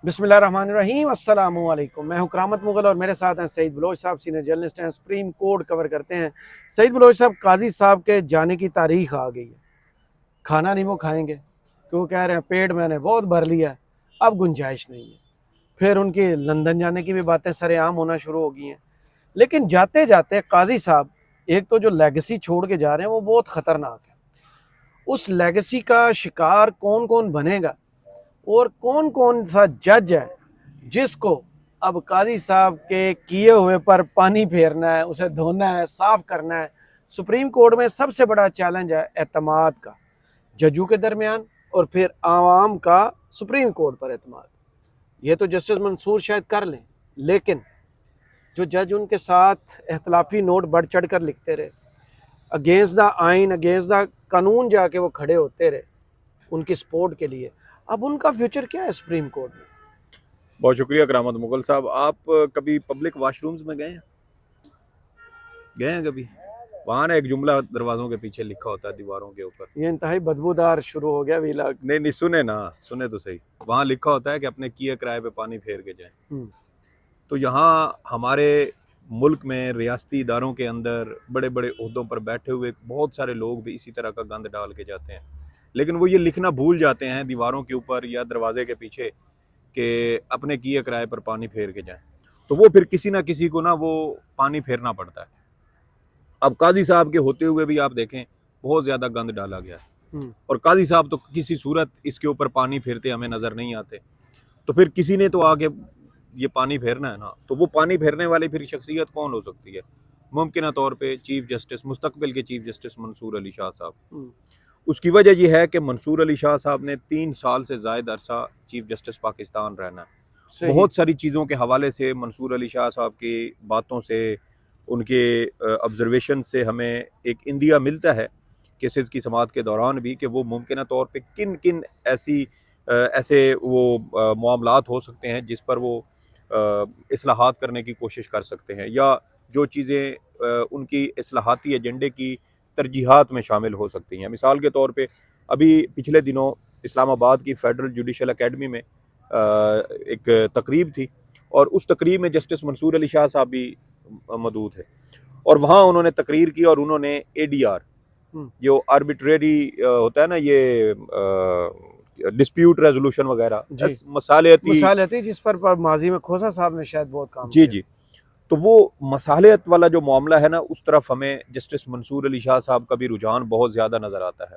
बिस्मिल्लाहिर्रहमानिर्रहीम अस्सलामु अलैकुम। मैं हूं करामत मुगल और मेरे साथ हैं सईद बलोच साहब, सीनियर जर्नलिस्ट हैं, सुप्रीम कोर्ट कवर करते हैं। सईद बलोच साहब, काजी साहब के जाने की तारीख आ गई है। खाना नहीं वो खाएंगे क्यों, कह रहे हैं पेट मैंने बहुत भर लिया है, अब गुंजाइश नहीं है। फिर उनकी लंदन जाने की भी बातें सरेआम होना शुरू हो गई हैं। लेकिन जाते जाते काजी साहब एक तो जो लेगेसी छोड़ के जा रहे हैं वो बहुत ख़तरनाक है। उस लेगेसी का शिकार कौन कौन बनेगा और कौन कौन सा जज है जिसको अब काजी साहब के किए हुए पर पानी फेरना है, उसे धोना है, साफ करना है। सुप्रीम कोर्ट में सबसे बड़ा चैलेंज है एतमाद का, जजों के दरमियान और फिर आवाम का सुप्रीम कोर्ट पर एतमाद। ये तो जस्टिस मंसूर शायद कर लें, लेकिन जो जज उनके साथ इख्तलाफी नोट बढ़ चढ़ कर लिखते रहे, अगेंस्ट द आइन, अगेंस्ट द कानून जाके वो खड़े होते रहे उनकी सपोर्ट के लिए, अब उनका फ्यूचर क्या है सुप्रीम कोर्ट में? बहुत शुक्रिया करामत मुगल साहब। आप कभी पब्लिक वाशरूम्स में गए हैं? गए हैं कभी? वहाँ ना एक जुमला दरवाजों के पीछे लिखा होता है दीवारों के ऊपर। ये इंतहाई बदबूदार शुरू हो गया व्लॉग। नहीं नहीं, सुने ना, सुने तो सही। वहाँ लिखा होता है कि अपने किए किराए पे पानी फेर के जाएं। तो यहाँ हमारे मुल्क में रियासती इदारों के अंदर बड़े बड़े ओहदों पर बैठे हुए बहुत सारे लोग भी इसी तरह का गंद डाल के जाते हैं, लेकिन वो ये लिखना भूल जाते हैं दीवारों के ऊपर या दरवाजे के पीछे कि अपने किए किराए पर पानी फेर के जाएं। तो वो फिर किसी ना किसी को ना वो पानी फेरना पड़ता है। अब काजी साहब के होते हुए भी आप देखें बहुत ज़्यादा गंद डाला गया है, और काजी साहब तो किसी सूरत इसके ऊपर पानी फेरते हमें नज़र नहीं आते। तो फिर किसी ने तो आगे ये पानी फेरना है ना, तो वो पानी फेरने वाली फिर शख्सियत कौन हो सकती है? मुमकिन तौर पे चीफ जस्टिस, मुस्तकबिल के चीफ जस्टिस मंसूर अली शाह साहब। उसकी वजह यह है कि मंसूर अली शाह साहब ने 3 साल से ज़ायद अरसा चीफ जस्टिस पाकिस्तान रहना है। बहुत सारी चीज़ों के हवाले से मंसूर अली शाह साहब की बातों से, उनके ऑब्जर्वेशन से हमें एक इंदिया मिलता है केसेस की समाअत के दौरान भी कि वो मुमकिन तौर पे किन किन ऐसे वो मामलात हो सकते हैं जिस पर वो इस्लाहात करने की कोशिश कर सकते हैं, या जो चीज़ें उनकी इस्लाहाती एजेंडे की तरजीहात में शामिल हो सकती हैं। मिसाल के तौर पे अभी पिछले दिनों इस्लामाबाद की फेडरल जुडिशल एकेडमी में एक तकरीब थी, और उस तकरीब में जस्टिस मंसूर अली शाह साहब भी मौजूद है, और वहाँ उन्होंने तकरीर की और उन्होंने ADR जो आर्बिट्रेरी होता है ना, ये डिस्प्यूट रेजोल्यूशन वगैरह, मसालती जिस पर माजी में खोसा साहब ने शायद बहुत काम जी किया। जी, तो वो मसालियत वाला जो मामला है ना, उस तरफ हमें जस्टिस मंसूर अली शाह साहब का भी रुझान बहुत ज़्यादा नज़र आता है।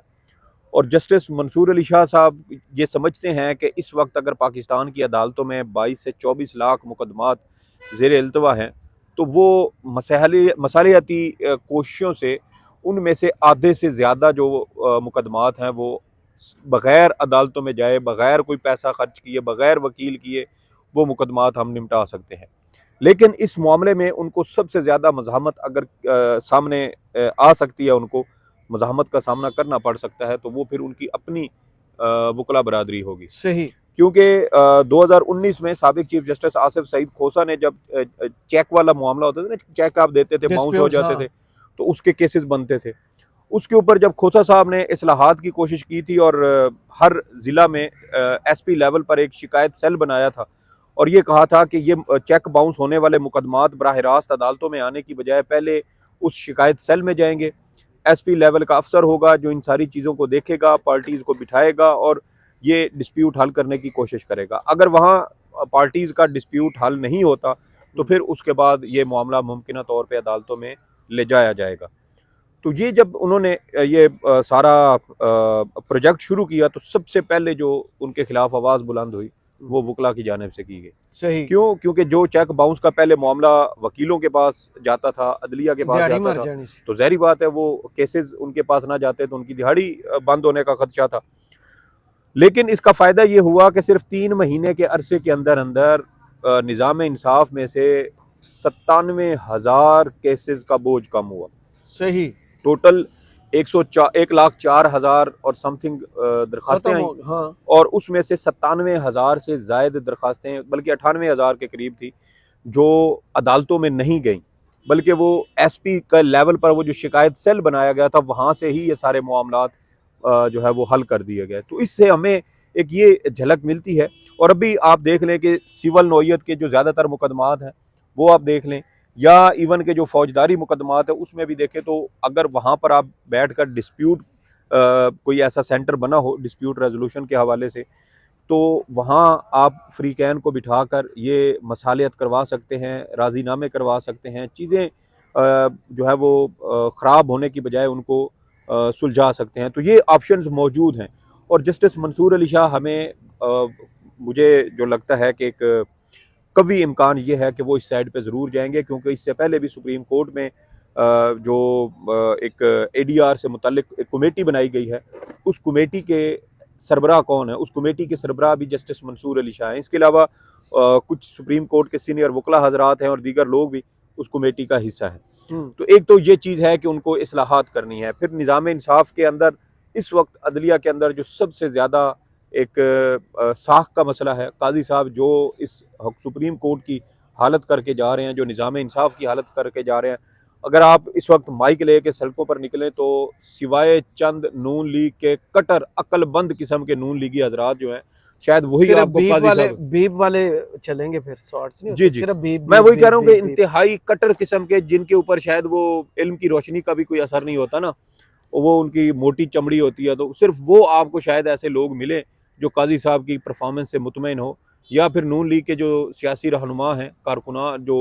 और जस्टिस मंसूर अली शाह साहब ये समझते हैं कि इस वक्त अगर पाकिस्तान की अदालतों में 22 से 24 लाख मुकदमात ज़ेर इल्तवा हैं, तो वो मसालियाती कोशिशों से उनमें से आधे से ज़्यादा जो मुकदमात हैं वो बग़ैर अदालतों में जाए, बग़ैर कोई पैसा खर्च किए, बग़ैर वकील किए, वो मुकदमात हम निपटा सकते हैं। लेकिन इस मामले में उनको सबसे ज़्यादा मज़ाहमत अगर सामने आ सकती है, उनको मज़ाहमत का सामना करना पड़ सकता है, तो वो फिर उनकी अपनी वकला बरादरी होगी। सही, क्योंकि 2019 में साबिक चीफ जस्टिस आसिफ सईद खोसा ने जब चेक वाला मामला होता था ना, चेक आप देते थे, बाउंस हो जाते थे, तो उसके केसेस बनते थे। उसके ऊपर जब खोसा साहब ने इस्लाहात की कोशिश की थी और हर ज़िला में SP लेवल पर एक शिकायत सेल बनाया था, और ये कहा था कि ये चेक बाउंस होने वाले मुकदमात बराह रास्त अदालतों में आने की बजाय पहले उस शिकायत सेल में जाएंगे। SP लेवल का अफसर होगा जो इन सारी चीज़ों को देखेगा, पार्टीज़ को बिठाएगा और ये डिस्प्यूट हल करने की कोशिश करेगा। अगर वहाँ पार्टीज़ का डिस्प्यूट हल नहीं होता, तो फिर उसके बाद ये मामला मुमकिन तौर पर अदालतों में ले जाया जाएगा। तो ये जब उन्होंने ये सारा प्रोजेक्ट शुरू किया, तो सबसे पहले जो उनके खिलाफ आवाज़ बुलंद हुई वो वकला की जानिब से की गई। सही। क्यों? क्योंकि जो चेक बाउंस का पहले मामला वकीलों के पास जाता था, अदलिया के पास जाता था, तो ज़ाहिर बात है वो केसेस उनके पास ना जाते तो उनकी दिहाड़ी बंद होने का खदशा था। लेकिन इसका फ़ायदा ये हुआ कि सिर्फ 3 महीने के अरसे के अंदर अंदर निज़ाम इंसाफ में से 97,000 केसेस का बोझ कम हुआ। सही। टोटल 1,04,000 और समथिंग दरखास्तें आई, हाँ। और उसमें से 97,000 से ज़ायद दरखास्तें, बल्कि 98,000 के करीब थी, जो अदालतों में नहीं गई, बल्कि वो SP का लेवल पर वो जो शिकायत सेल बनाया गया था, वहाँ से ही ये सारे मामलात जो है वो हल कर दिए गए। तो इससे हमें एक ये झलक मिलती है। और अभी आप देख लें कि सिविल नौयत के जो ज़्यादातर मुकदमात हैं वो आप देख लें, या इवन के जो फौजदारी मुकदमात है उसमें भी देखें, तो अगर वहाँ पर आप बैठ कर डिस्प्यूट कोई ऐसा सेंटर बना हो डिस्प्यूट रेजोल्यूशन के हवाले से, तो वहाँ आप फ्री कैन को बिठाकर ये मसालियत करवा सकते हैं, राज़ीनामे करवा सकते हैं, चीज़ें जो है वो ख़राब होने की बजाय उनको सुलझा सकते हैं। तो ये ऑप्शंस मौजूद हैं। और जस्टिस मंसूर अली शाह हमें मुझे जो लगता है कि एक कभी इम्कान ये है कि वो इस साइड पे ज़रूर जाएंगे, क्योंकि इससे पहले भी सुप्रीम कोर्ट में जो एक एडीआर से मुतल्लिक एक कमेटी बनाई गई है, उस कमेटी के सरबराह कौन है, उस कमेटी के सरबराह भी जस्टिस मंसूर अली शाह हैं। इसके अलावा कुछ सुप्रीम कोर्ट के सीनियर वकला हजरात हैं और दीगर लोग भी उस कमेटी का हिस्सा हैं। तो एक तो ये चीज़ है कि उनको इस्लाहात करनी है। फिर निज़ाम इंसाफ के अंदर इस वक्त अदलिया के अंदर जो सबसे ज़्यादा एक साख का मसला है, काजी साहब जो इस सुप्रीम कोर्ट की हालत करके जा रहे हैं, जो निज़ाम इंसाफ की हालत करके जा रहे हैं, अगर आप इस वक्त माइक लेके सड़कों पर निकलें तो सिवाय चंद नून लीग के कटर अक्लबंद किस्म के नून लीगी हजरात जो हैं, शायद वही आपको बीप वाले चलेंगे, फिर शॉर्ट्स नहीं जी जी सिर्फ बीप। मैं वही कह रहा हूँ कि इंतहाई कटर किस्म के, जिनके ऊपर शायद वो इल्म की रोशनी का भी कोई असर नहीं होता ना, वो उनकी मोटी चमड़ी होती है, तो सिर्फ वो आपको शायद ऐसे लोग मिले जो काजी साहब की परफॉर्मेंस से मुतमईन हो, या फिर नून लीग के जो सियासी रहनुमा हैं, कारकुनान जो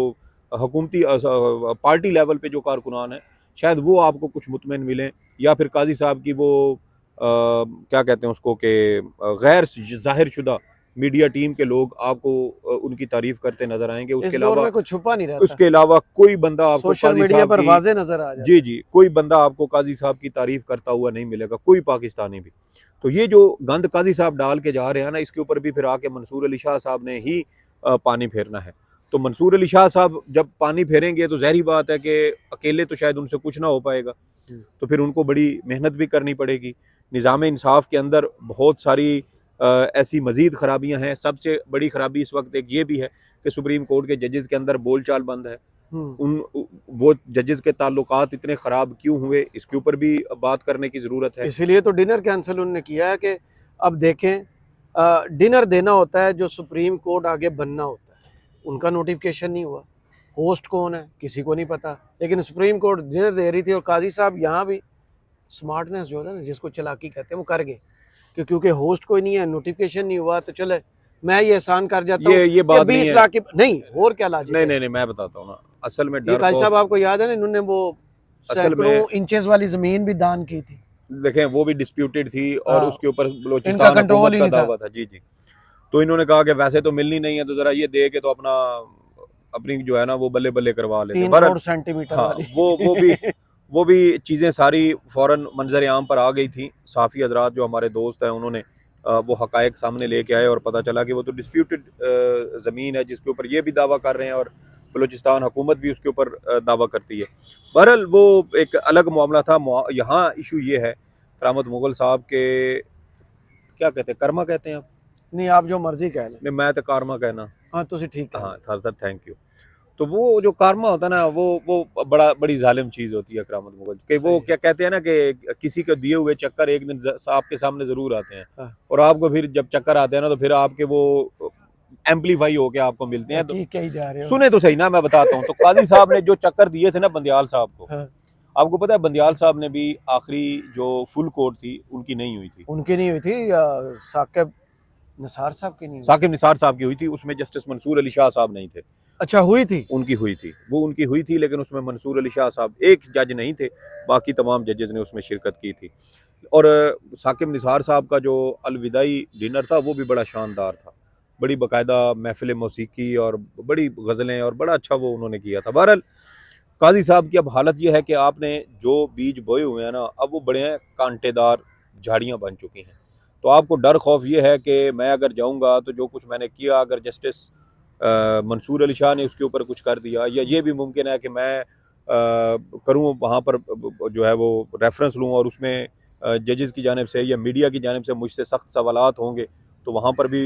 हुकूमती पार्टी लेवल पे जो कारकुनान हैं, शायद वो आपको कुछ मुतमईन मिलें, या फिर काजी साहब की वो क्या कहते हैं उसको कि गैर जाहिर शुदा मीडिया टीम के लोग आपको उनकी तारीफ करते नजर आएंगे। उसके अलावा कुछ छुपा नहीं रहता, उसके अलावा कोई बंदा आपको सोशल मीडिया पर वाज़े नजर आ जाए। जी जी, कोई बंदा आपको काजी साहब की तारीफ करता हुआ नहीं मिलेगा, कोई पाकिस्तानी भी। तो ये जो गंद काजी साहब डाल के जा रहे हैं ना, इसके ऊपर भी फिर आके मंसूर अली शाह साहब ने ही पानी फेरना है। तो मंसूर अली शाह साहब जब पानी फेरेंगे तो ज़ाहिर बात है कि अकेले तो शायद उनसे कुछ ना हो पाएगा, तो फिर उनको बड़ी मेहनत भी करनी पड़ेगी। निज़ाम इंसाफ के अंदर बहुत सारी ऐसी मज़ीद ख़राबियाँ हैं। सबसे बड़ी ख़राबी इस वक्त एक ये भी है कि सुप्रीम कोर्ट के जजेस के अंदर बोल चाल बंद है। वो जजेस के ताल्लुकात इतने ख़राब क्यों हुए, इसके ऊपर भी बात करने की ज़रूरत है। इसीलिए तो डिनर कैंसिल उन्होंने किया है कि अब देखें डिनर देना होता है जो सुप्रीम कोर्ट आगे बनना होता है, उनका नोटिफिकेशन नहीं हुआ। होस्ट कौन है किसी को नहीं पता, लेकिन सुप्रीम कोर्ट डिनर दे रही थी और काजी साहब यहाँ भी स्मार्टनेस जो है ना, जिसको चालाकी कहते हैं, वो कर गए कि क्योंकि होस्ट कोई नहीं है, नोटिफिकेशन नहीं हुआ, तो चले मैं ये एहसान कर जाता हूँ। ये बात 20 लाख की नहीं, और क्या लाजिक नहीं मैं बताता हूँ ना, असल में डर काजी साहब आपको याद है ना, इन्होंने वो सैकड़ों इंचेस वाली जमीन भी दान की थी, देखें वो भी डिस्प्यूटेड थी और उसके ऊपर बलोचिस्तान हुकूमत का दावा था। जी जी, तो इन्होंने कहा कि वैसे तो मिलनी नहीं है, तो जरा ये दे के तो अपनी जो है ना वो बल्ले बल्ले करवा लेते 3 सेंटीमीटर वाली। वो भी चीज़ें सारी फ़ौरन मंजर आम पर आ गई थी। साफ़ी हजरात जो हमारे दोस्त हैं उन्होंने वो हक़ाइक़ सामने लेके आए और पता चला कि वो तो डिस्प्यूटेड ज़मीन है, जिसके ऊपर ये भी दावा कर रहे हैं और बलूचिस्तान हुकूमत भी उसके ऊपर दावा करती है। बहरहाल वो एक अलग मामला था। यहाँ इशू ये है करामत मुगल साहब के, क्या कहते हैं, कर्मा कहते हैं आप? नहीं, आप जो मर्जी कह लें। नहीं, मैं तो कारमा कहना। हाँ तो ठीक है। हाँ सर, थैंक यू। तो वो जो कारमा होता है ना, वो बड़ी जालिम चीज़ होती है करामत मुगल कि वो क्या कहते हैं ना कि किसी के दिए हुए चक्कर एक दिन आपके सामने ज़रूर आते हैं। हाँ। और आपको फिर जब चक्कर आते हैं ना, तो फिर आपके वो एम्पलीफाई होके आपको मिलते हैं। तो कहीं जा रहे हो, सुने तो सही ना, मैं बताता हूँ। तो काजी साहब ने जो चक्कर दिए थे ना बंदियाल साहब को, हाँ। आपको पता है बंदियाल साहब ने भी आखिरी जो फुल कोर्ट थी उनकी नहीं हुई थी, साकिब निसार साहब की नहीं, साकिब निसार साहब की हुई थी। उसमें जस्टिस मंसूर अली शाह साहब नहीं थे। अच्छा, हुई थी? उनकी हुई थी, वो उनकी हुई थी, लेकिन उसमें मंसूर अली शाह साहब एक जज नहीं थे, बाकी तमाम जजेस ने उसमें शिरकत की थी। और साकिब निसार साहब का जो अलविदाई डिनर था वो भी बड़ा शानदार था, बड़ी बाकायदा महफिल मौसीकी और बड़ी गज़लें और बड़ा अच्छा वो उन्होंने किया था। बहरहाल काजी साहब की अब हालत ये है कि आपने जो बीज बोए हुए हैं ना, अब वो बड़े हैं कांटेदार झाड़ियाँ बन चुकी हैं। तो आपको डर खौफ ये है कि मैं अगर जाऊँगा तो जो कुछ मैंने किया, अगर जस्टिस मंसूर अली शाह ने उसके ऊपर कुछ कर दिया, या ये भी मुमकिन है कि मैं करूँ वहाँ पर जो है वो रेफरेंस लूँ और उसमें जजेस की जानिब से या मीडिया की जानिब से मुझसे सख्त सवालात होंगे, तो वहाँ पर भी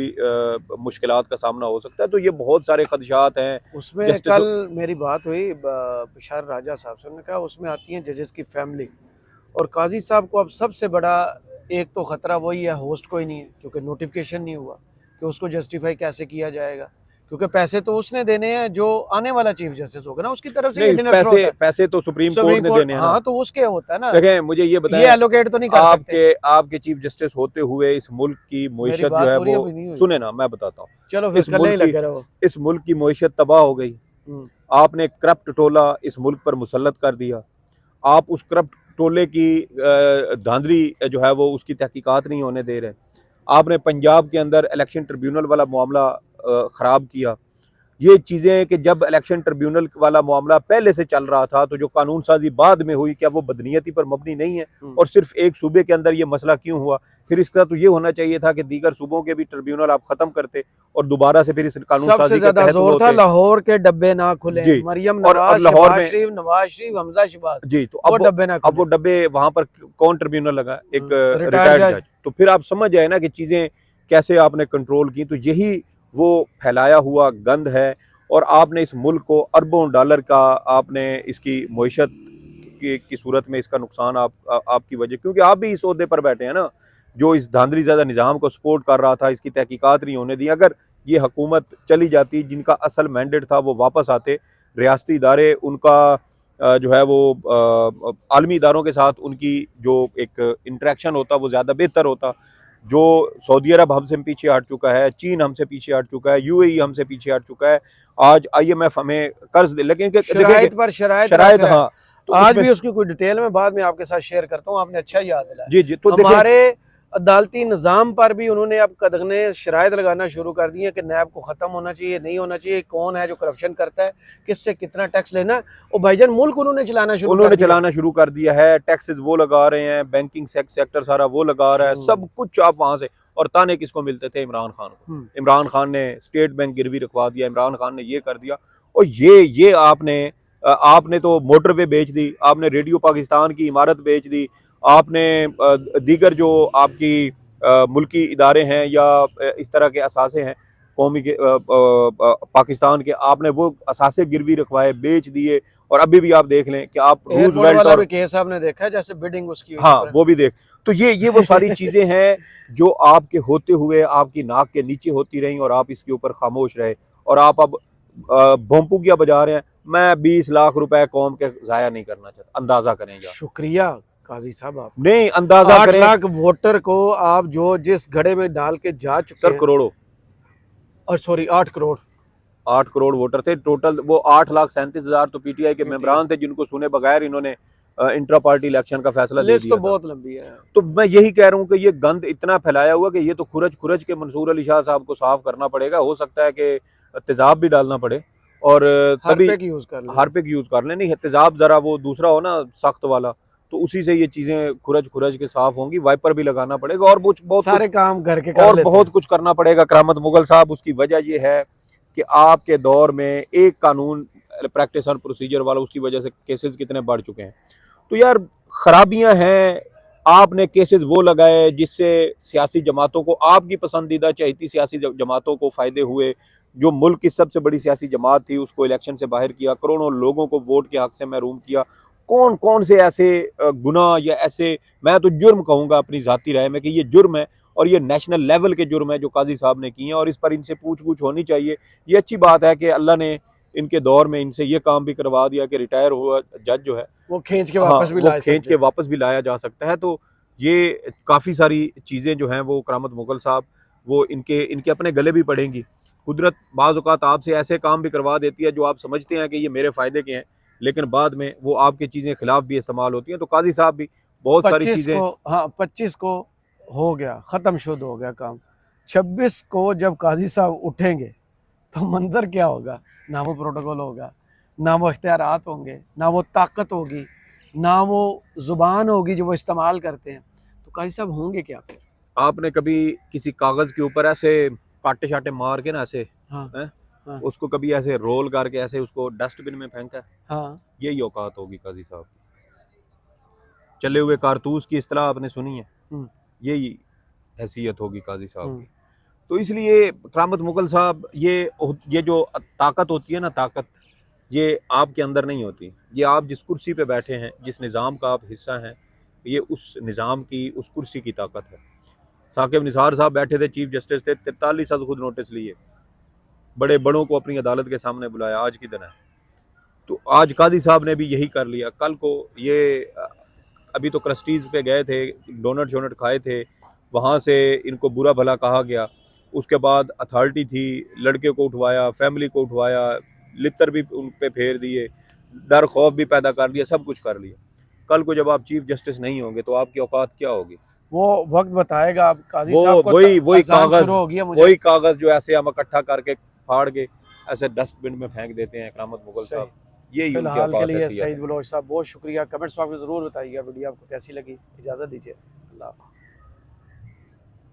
मुश्किलात का सामना हो सकता है। तो ये बहुत सारे खदशात हैं उसमें। कल मेरी बात हुई बशार राजा साहब से, उन्होंने कहा उसमें आती हैं जजेस की फैमिली, और काजी साहब को अब सबसे बड़ा एक तो ख़तरा वही है, होस्ट कोई नहीं है क्योंकि नोटिफिकेशन नहीं हुआ, कि उसको जस्टिफाई कैसे किया जाएगा, क्योंकि पैसे तो उसने देने हैं जो आने वाला चीफ जस्टिस होगा ना, उसकी तरफ से ये नहीं, डिनर थ्रो होता है। पैसे तो सुप्रीम कोर्ट सुप्रीम ने कोर्ट, देने हैं ना। हाँ, तो उसके होता है ना। देखें, मुझे ये ये बताएं, एलोकेट तो नहीं कर सकते। आपके चीफ जस्टिस होते हुए इस मुल्क की मेरी मईशत जो बात है पूरी वो, अभी नहीं हुई। सुने ना, मैं बताता हूँ। चलो फिर कल ही लगे रहो। इस मुल्क की मईशत तबाह हो गई। हम्म, आपने करप्ट टोला इस मुल्क पर मुसल्लत कर दिया। आप उस करप्ट टोले की धांधली जो है वो उसकी तहकीकात नहीं होने दे रहे। आपने पंजाब के अंदर इलेक्शन ट्रिब्यूनल वाला मामला ख़राब किया। ये चीज़ें कि जब इलेक्शन ट्रिब्यूनल वाला मामला पहले से चल रहा था तो जो कानून साजी बाद में हुई, क्या वो बदनीयती पर मबनी नहीं है? और सिर्फ एक सूबे के अंदर ये मसला क्यों हुआ? फिर इसका तो ये होना चाहिए था कि दीगर सूबों के भी ट्रिब्यूनल आप खत्म करते और दोबारा से फिर इस कानून सबसे साजी के ज्यादा तहत जोर था लाहौर के डब्बे ना खुले, जी। मरियम और नवाज, लाहौर शहबाज में शरीफ, नवाज शरीफ, हमजा शहबाज, जी, तो वो डब्बे ना अब वो खुले। डब्बे वहां पर कौन ट्रिब्यूनल लगा? एक रिटायर्ड रिटायर्ड जज। जज। तो फिर आप समझ आए ना कि चीजें कैसे आपने कंट्रोल की। तो यही वो फैलाया हुआ गंद है और आपने इस मुल्क को अरबों डॉलर का आपने इसकी मईशत की सूरत में इसका नुकसान आपकी वजह, क्योंकि आप भी इस ओहदे पर बैठे हैं ना, जो इस धांधली ज़्यादा निज़ाम को सपोर्ट कर रहा था, इसकी तहकीकात नहीं होने दी। अगर ये हुकूमत चली जाती, जिनका असल मैंडेट था वो वापस आते, रियासती इदारे उनका जो है वो आलमी इदारों के साथ उनकी जो एक इंटरेक्शन होता वो ज़्यादा बेहतर होता। जो सऊदी अरब हमसे पीछे हट चुका है, चीन हमसे पीछे हट चुका है, यूएई हमसे पीछे हट चुका है, आज आईएमएफ हमें कर्ज दे, लेकिन शराइत पर शराइत शराइत, हाँ, तो आज भी उसकी कोई डिटेल में बाद में आपके साथ शेयर करता हूँ, आपने अच्छा याद दिलाया। जी जी। तो हमारे अदालती निज़ाम पर भी उन्होंने अब कदगने शराइत लगाना शुरू कर दिए कि नैब को ख़त्म होना चाहिए, नहीं होना चाहिए, कौन है जो करप्शन करता है, किससे कितना टैक्स लेना। और भाईजान मुल्क उन्होंने चलाना शुरू कर दिया है। टैक्सेस वो लगा रहे हैं, बैंकिंग सेक्टर सारा वो लगा रहा है, सब कुछ आप वहां से। और ताने किसको मिलते थे? इमरान खान को। इमरान खान ने स्टेट बैंक गिरवी रखवा दिया, इमरान खान ने ये कर दिया। और ये आपने तो मोटरवे बेच दी, आपने रेडियो पाकिस्तान की इमारत बेच दी, आपने दीगर जो आपकी मुल्की इदारे हैं या इस तरह के असासे हैं कौमी के पाकिस्तान के, आपने वो असासे गिरवी रखवाए, बेच दिए। और अभी भी आप देख लें कि आप रूजवेल्ट और केस आपने देखा है जैसे बिडिंग उसकी, हाँ, वो भी देख। तो ये वो सारी चीजें हैं जो आपके होते हुए आपकी नाक के नीचे होती रही और आप इसके ऊपर खामोश रहे। और आप अब भोंपुकिया बजा रहे हैं। मैं 20 लाख रुपए कौम के जाया नहीं करना चाहता। अंदाजा करेंगे। शुक्रिया काजी साहब, आप नहीं अंदाजा करें। 8 लाख वोटर को आप जो जिस घड़े में डाल के जा चुके सर, करोड़ों, और सॉरी 8 करोड़ 8 करोड़ वोटर थे टोटल। वो 8,37,000 तो पीटीआई के मेंबरान थे जिनको सुने बगैर इन्होंने इंट्रा पार्टी इलेक्शन का फैसला दे दिया। तो बहुत लंबी है। तो मैं यही कह रहा हूँ कि ये गंद इतना फैलाया हुआ कि ये तो खुरच के मंसूर अली शाह साहब को साफ करना पड़ेगा। हो सकता है कि तेजाब भी डालना पड़े और तभी हार्पिक यूज कर लें। नहीं, तेजाब जरा वो दूसरा हो ना, सख्त वाला, तो उसी से ये चीजें खुरच के साफ होंगी। वाइपर भी लगाना पड़ेगा और बहुत सारे काम घर के और बहुत कुछ करना पड़ेगा। करामत मुगल साहब, उसकी वजह ये है कि आपके दौर में एक कानून प्रैक्टिस और प्रोसीजर वाला, उसकी वजह से केसेस कितने बढ़ चुके हैं। तो यार खराबियां हैं। आपने केसेस वो लगाए जिससे सियासी जमातों को, आपकी पसंदीदा चहेती सियासी जमातों को फायदे हुए। जो मुल्क की सबसे बड़ी सियासी जमात थी उसको इलेक्शन से बाहर किया, करोड़ों लोगों को वोट के हक से महरूम किया। कौन कौन से ऐसे गुनाह या ऐसे, मैं तो जुर्म कहूँगा अपनी ज़ाती राय में कि ये जुर्म है और ये नेशनल लेवल के जुर्म है जो काजी साहब ने किए हैं और इस पर इनसे पूछ होनी चाहिए। ये अच्छी बात है कि अल्लाह ने इनके दौर में इनसे ये काम भी करवा दिया कि रिटायर हुआ जज जो है वो खींच के वापस भी लाया जा सकता है। तो ये काफ़ी सारी चीज़ें जो हैं वो करामत मुगल साहब, वो इनके अपने गले भी पड़ेंगी। कुदरत बाज़ औक़ात आपसे ऐसे काम भी करवा देती है जो आप समझते हैं कि ये मेरे फ़ायदे के हैं, लेकिन बाद में वो आपकी चीज़ें खिलाफ भी इस्तेमाल होती हैं। तो काजी साहब भी बहुत सारी चीज़ें, हाँ 25 को हो गया, ख़त्म शुद्ध हो गया काम। 26 को जब काजी साहब उठेंगे तो मंजर क्या होगा? ना वो प्रोटोकॉल होगा, ना वो इख्तियारात होंगे, ना वो ताकत होगी, ना वो ज़ुबान होगी जो वो इस्तेमाल करते हैं। तो काजी साहब होंगे क्या फिर? आपने कभी किसी कागज़ के ऊपर ऐसे काटे शाटे मार के ना ऐसे, हाँ, हाँ, उसको कभी ऐसे रोल करके ऐसे उसको डस्टबिन में फेंका? हाँ, यही औकात होगी काजी साहब की। चले हुए कारतूस की इस्तेलाह आपने सुनी है, यही हैसियत होगी काजी साहब की। तो इसलिए करामत मुगल साहब, ये जो ताकत होती है ना, ताकत ये आपके अंदर नहीं होती। ये आप जिस कुर्सी पे बैठे हैं, जिस निज़ाम का आप हिस्सा हैं, ये उस निज़ाम की, उस कुर्सी की ताकत है। साकिब निसार साहब बैठे थे, चीफ जस्टिस थे, 43 साल खुद नोटिस लिए, बड़े बड़ों को अपनी अदालत के सामने बुलाया, आज की तरह। तो आज काजी साहब ने भी यही कर लिया। कल को ये अभी तो ट्रस्टीज़ पे गए थे, डोनट शोनट खाए थे, वहाँ से इनको बुरा भला कहा गया। उसके बाद अथॉरिटी थी, लड़के को उठवाया, फैमिली को उठवाया, लितर भी उन पे फेर दिए, डर खौफ भी पैदा कर दिया, सब कुछ कर लिया। कल को जब आप चीफ जस्टिस नहीं होंगे तो आपकी औकात क्या होगी? वो वक्त बताएगा। अब काजी वो साहब को वही अजान कागज, शुरू हो गया मुझे। वही कागज जो ऐसे हम इकट्ठा करके फाड़ के ऐसे डस्टबिन में फेंक देते हैं करामत मुगल साहब, यही उनकी फिलहाल के औकात लिए हैसियत है। सईद बलोच साहब बहुत शुक्रिया। कमेंट्स में आपको ज़रूर बताइएगा वीडियो आपको कैसी लगी। इजाज़त दीजिए, अल्लाह हाफ़िज़।